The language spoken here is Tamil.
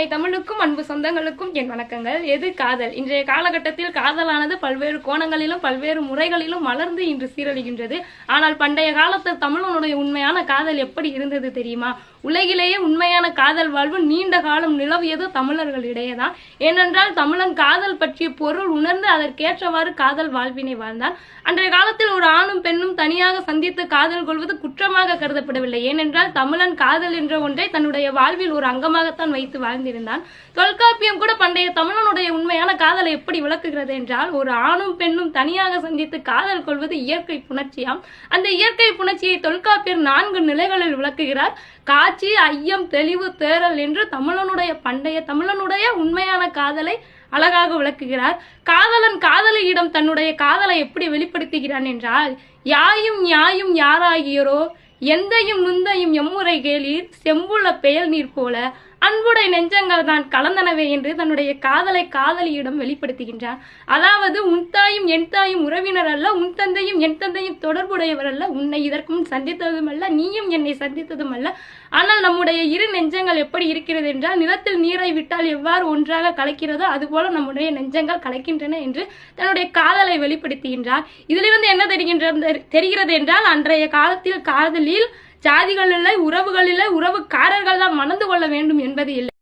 அன்னை தமிழுக்கும் அன்பு சொந்தங்களுக்கும் என் வணக்கங்கள். எது காதல்? இன்றைய காலகட்டத்தில் காதலானது பல்வேறு கோணங்களிலும் பல்வேறு முறைகளிலும் மலர்ந்து இன்று சீரழிகின்றது. ஆனால் பண்டைய காலத்தில் தமிழனுடைய உண்மையான காதல் எப்படி இருந்தது தெரியுமா? உலகிலேயே உண்மையான காதல் வாழ்வு நீண்ட காலம் நிலவியது தமிழர்களிடையேதான். ஏனென்றால் தமிழன் காதல் பற்றிய பொருள் உணர்ந்து அதற்கேற்றவாறு காதல் வாழ்வினை வாழ்ந்தான். அன்றைய காலத்தில் ஒரு ஆணும் பெண்ணும் தனியாக சந்தித்து காதல் கொள்வது குற்றமாக கருதப்படவில்லை. ஏனென்றால் தமிழன் காதல் என்ற ஒன்றை தன்னுடைய வாழ்வில் ஒரு அங்கமாகத்தான் வைத்து வாழ்ந்திருந்தான். தொல்காப்பியம் கூட பண்டைய தமிழனுடைய உண்மையான காதலை எப்படி விளக்குகிறது என்றால், ஒரு ஆணும் பெண்ணும் தனியாக சந்தித்து காதல் கொள்வது இயற்கை புணர்ச்சியாம். அந்த இயற்கை புணர்ச்சியை தொல்காப்பியர் 4 நிலைகளில் விளக்குகிறார். காட்சி, ஐயம், தெளிவு, தேறல் என்று பண்டைய தமிழனுடைய உண்மையான காதலை அழகாக விளக்குகிறார். காதலன் காதலியிடம் தன்னுடைய காதலை எப்படி வெளிப்படுத்துகிறான் என்றால், யாயும் ஞாயும் யாராகியரோ எந்தையும் நுந்தையும் எம்முறை கேளீர் செம்புள்ள பெயல் நீர் போல அன்புடை நெஞ்சங்கள் தான் கலந்தனவே என்று தன்னுடைய காதலை காதலியிடம் வெளிப்படுத்துகின்றான். அதாவது, உன் தாயும் என் தாயும் உறவினர் அல்ல, உன் தந்தையும் என் தந்தையும் தொடர்புடையவர் அல்ல, உன்னை இதற்கு முன் சந்தித்ததும் அல்ல, நீயும் என்னை சந்தித்ததும் அல்ல. ஆனால் நம்முடைய இரு நெஞ்சங்கள் எப்படி இருக்கிறது என்றால், நிலத்தில் நீரை விட்டால் எவ்வாறு ஒன்றாக கலக்கிறதோ அதுபோல நம்முடைய நெஞ்சங்கள் கலக்கின்றன என்று தன்னுடைய காதலை வெளிப்படுத்துகின்றார். இதிலிருந்து என்ன தெரிகிறது என்றால், அன்றைய காலத்தில் காதலில் ஜாதிகள் இல்லை, உறவுகள் இல்லை, உறவுக்காரர்கள் தான் மணந்து கொள்ள வேண்டும் என்பது இல்லை.